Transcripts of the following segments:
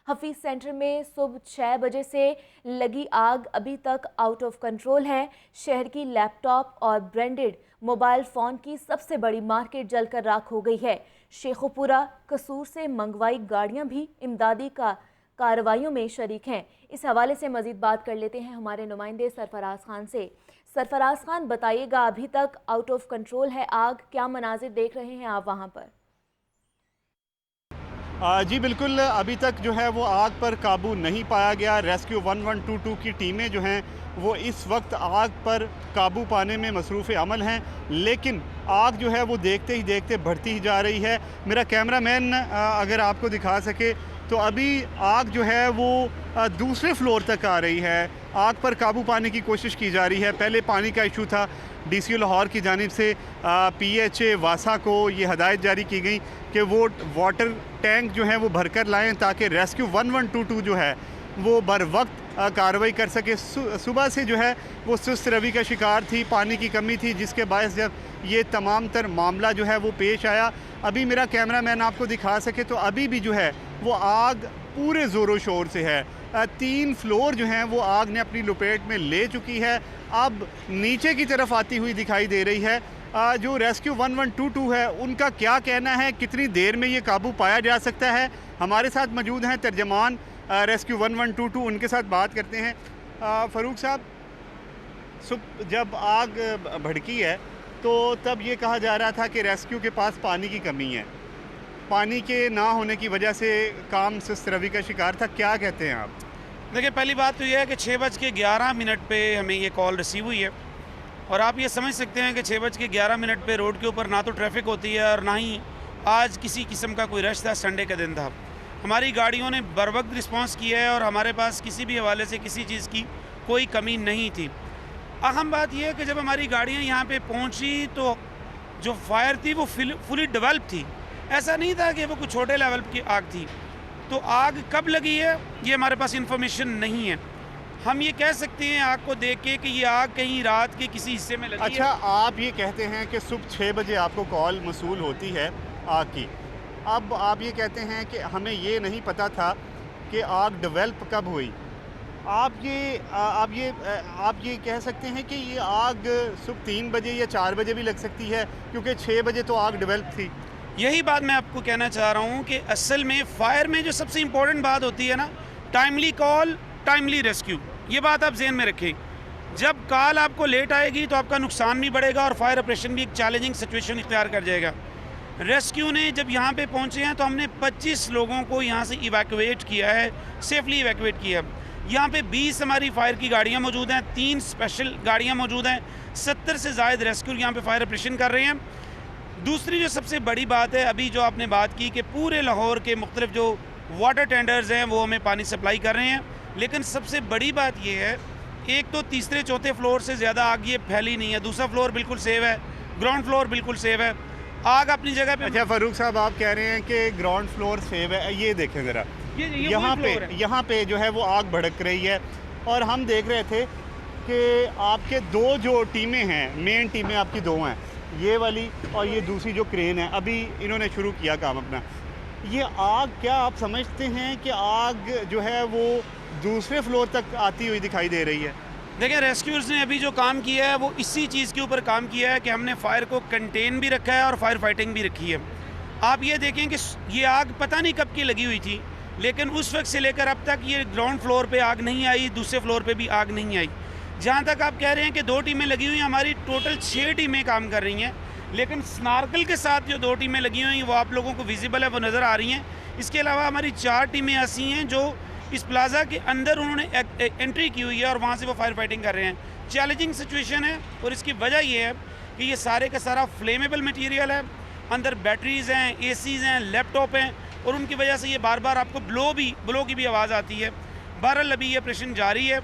Hafeez centre में सुबह 6 बजे से लगी आग अभी तक आउट ऑफ कंट्रोल है। शहर की लैपटॉप और ब्रांडेड मोबाइल फ़ोन की सबसे बड़ी मार्केट जलकर राख हो गई है। शेखुपुरा कसूर से मंगवाई गाड़ियां भी इमदादी कार्रवाइयों में शरीक हैं। इस हवाले से मजीद बात कर लेते हैं हमारे नुमाइंदे सरफराज खान से। सरफराज खान, बताइएगा, अभी तक आउट ऑफ कंट्रोल है आग, क्या मनाजिर देख रहे हैं आप वहां पर? जी बिल्कुल, अभी तक जो है वो आग पर काबू नहीं पाया गया। रेस्क्यू 1122 की टीमें जो हैं वो इस वक्त आग पर काबू पाने में मसरूफ़ अमल हैं, लेकिन आग जो है वो देखते ही देखते बढ़ती ही जा रही है। मेरा कैमरामैन अगर आपको दिखा सके तो अभी आग जो है वो दूसरे फ्लोर तक आ रही है। आग पर काबू पाने की कोशिश की जा रही है। पहले पानी का इशू था, DCO लाहौर की जानिब से PHA वासा को ये हदायत जारी की गई कि वो वाटर टैंक जो है वो भरकर लाएं ताकि रेस्क्यू 1122 जो है वो बर वक्त कार्रवाई कर सके। सुबह से जो है वो सुस्त रवि का शिकार थी, पानी की कमी थी, जिसके बायस जब ये तमाम तर मामला जो है वो पेश आया। अभी मेरा कैमरामैन आपको दिखा सके तो अभी भी जो है वो आग पूरे ज़ोरों शोर से है। 3 फ्लोर जो हैं वो आग ने अपनी लपेट में ले चुकी है, अब नीचे की तरफ आती हुई दिखाई दे रही है। जो रेस्क्यू 1122 है उनका क्या कहना है, कितनी देर में ये काबू पाया जा सकता है? हमारे साथ मौजूद हैं तर्जमान रेस्क्यू 1122, उनके साथ बात करते हैं। फ़ारूक साहब, जब आग भड़की है तो तब ये कहा जा रहा था कि रेस्क्यू के पास पानी की कमी है, पानी के ना होने की वजह से काम सुस्त रवि का शिकार था, क्या कहते हैं आप? देखिए, पहली बात तो यह है कि 6:11 पे हमें ये कॉल रिसीव हुई है और आप ये समझ सकते हैं कि 6:11 पे रोड के ऊपर ना तो ट्रैफिक होती है और ना ही आज किसी किस्म का कोई रश था। संडे का दिन था। हमारी गाड़ियों ने बर वक्त रिस्पॉन्स किया है और हमारे पास किसी भी हवाले से किसी चीज़ की कोई कमी नहीं थी। अहम बात यह है कि जब हमारी गाड़ियाँ यहाँ पे पहुँची तो जो फायर थी वो फुली डेवलप थी। ऐसा नहीं था कि वो कुछ छोटे लेवल की आग थी। तो आग कब लगी है ये हमारे पास इंफॉर्मेशन नहीं है। हम ये कह सकते हैं आग को देख के कि ये आग कहीं रात के किसी हिस्से में लगी अच्छा, है। आप ये कहते हैं कि सुबह 6 बजे आपको कॉल मसूल होती है आग की। अब आप ये कहते हैं कि हमें ये नहीं पता था कि आग डेवलप कब हुई। आप ये कह सकते हैं कि ये आग सुबह 3 बजे या 4 बजे भी लग सकती है, क्योंकि 6 बजे तो आग डेवलप थी। यही बात मैं आपको कहना चाह रहा हूँ कि असल में फायर में जो सबसे इम्पोर्टेंट बात होती है ना, टाइमली कॉल, टाइमली रेस्क्यू। ये बात आप जहन में रखें। जब कॉल आपको लेट आएगी तो आपका नुकसान भी बढ़ेगा और फायर ऑपरेशन भी एक चैलेंजिंग सिचुएशन इख्तियार कर जाएगा। रेस्क्यू ने जब यहाँ पे पहुँचे हैं तो हमने 25 लोगों को यहाँ से इवैक्यूएट किया है, सेफली इवैक्यूएट किया है। यहाँ पे 20 हमारी फायर की गाड़ियाँ मौजूद हैं, 3 स्पेशल गाड़ियाँ मौजूद हैं, 70 से ज़ायद रेस्क्यू यहाँ पे फायर ऑपरेशन कर रहे हैं। दूसरी जो सबसे बड़ी बात है, अभी जो आपने बात की कि पूरे लाहौर के मुख्तलिफ जो वाटर टेंडर्स हैं वो हमें पानी सप्लाई कर रहे हैं, लेकिन सबसे बड़ी बात ये है, एक तो तीसरे चौथे फ्लोर से ज़्यादा आग ये फैली नहीं है। दूसरा फ्लोर बिल्कुल सेव है, ग्राउंड फ्लोर बिल्कुल सेव है, आग अपनी जगह पे। अच्छा फ़ारूक साहब, आप कह रहे हैं कि ग्राउंड फ्लोर सेव है। ये देखें ज़रा, यहाँ पे जो है वो आग भड़क रही है और हम देख रहे थे कि आपके 2 जो टीमें हैं, मेन टीमें आपकी 2 हैं, ये वाली और ये दूसरी जो क्रेन है, अभी इन्होंने शुरू किया काम अपना। ये आग, क्या आप समझते हैं कि आग जो है वो दूसरे फ्लोर तक आती हुई दिखाई दे रही है? देखिए, रेस्क्यूअर्स ने अभी जो काम किया है वो इसी चीज़ के ऊपर काम किया है कि हमने फायर को कंटेन भी रखा है और फायर फाइटिंग भी रखी है। आप ये देखें कि ये आग पता नहीं कब की लगी हुई थी, लेकिन उस वक्त से लेकर अब तक ये ग्राउंड फ्लोर पे आग नहीं आई, दूसरे फ्लोर पे भी आग नहीं आई। जहाँ तक आप कह रहे हैं कि 2 टीमें लगी हुई हैं, हमारी टोटल 6 टीमें काम कर रही हैं, लेकिन स्नार्कल के साथ जो 2 टीमें लगी हुई हैं वो आप लोगों को विजिबल है, वो नज़र आ रही हैं। इसके अलावा हमारी 4 टीमें ऐसी हैं जो इस प्लाजा के अंदर उन्होंने एंट्री की हुई है और वहाँ से वो फायर फाइटिंग कर रहे हैं। चैलेंजिंग सिचुएशन है और इसकी वजह ये है कि ये सारे का सारा फ्लेमेबल मटीरियल है, अंदर बैटरीज़ हैं, ACs हैं, लैपटॉप हैं और उनकी वजह से ये बार बार आपको ब्लो की भी आवाज़ आती है। बहरहाल अभी ये ऑपरेशन जारी है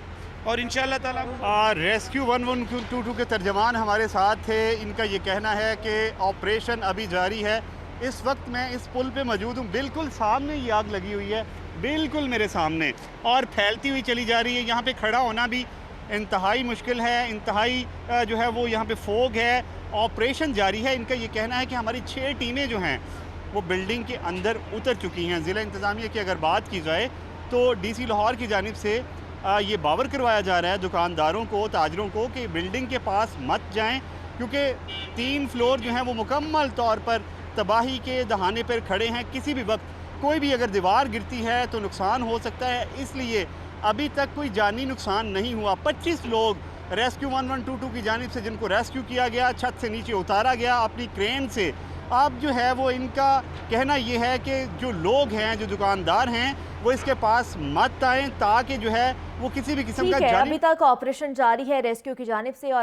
और इंशाअल्लाह ताला। रेस्क्यू 1122 के तर्जमान हमारे साथ थे। इनका ये कहना है कि ऑपरेशन अभी जारी है। इस वक्त मैं इस पुल पे मौजूद हूँ, बिल्कुल सामने ये आग लगी हुई है, बिल्कुल मेरे सामने, और फैलती हुई चली जा रही है। यहाँ पे खड़ा होना भी इंतहाई मुश्किल है, इंतहाई जो है वो यहाँ पे फोग है। ऑपरेशन जारी है। इनका ये कहना है कि हमारी 6 टीमें जो हैं वो बिल्डिंग के अंदर उतर चुकी हैं। ज़िला इंतज़ामिया की अगर बात की जाए तो डीसी लाहौर की जानिब से ये बावर करवाया जा रहा है दुकानदारों को, ताजरों को कि बिल्डिंग के पास मत जाएं, क्योंकि 3 फ्लोर जो हैं वो मुकम्मल तौर पर तबाही के दहाने पर खड़े हैं। किसी भी वक्त कोई भी अगर दीवार गिरती है तो नुकसान हो सकता है, इसलिए अभी तक कोई जानी नुकसान नहीं हुआ। 25 लोग रेस्क्यू 1122 की जानिब से जिनको रेस्क्यू किया गया, छत से नीचे उतारा गया अपनी क्रेन से। अब जो है वो इनका कहना ये है कि जो लोग हैं, जो दुकानदार हैं, वो इसके पास मत आएँ, ताकि जो है वो किसी भी किस्म का ठीक है, जानी अभी तक ऑपरेशन जारी है रेस्क्यू की जानिब से। और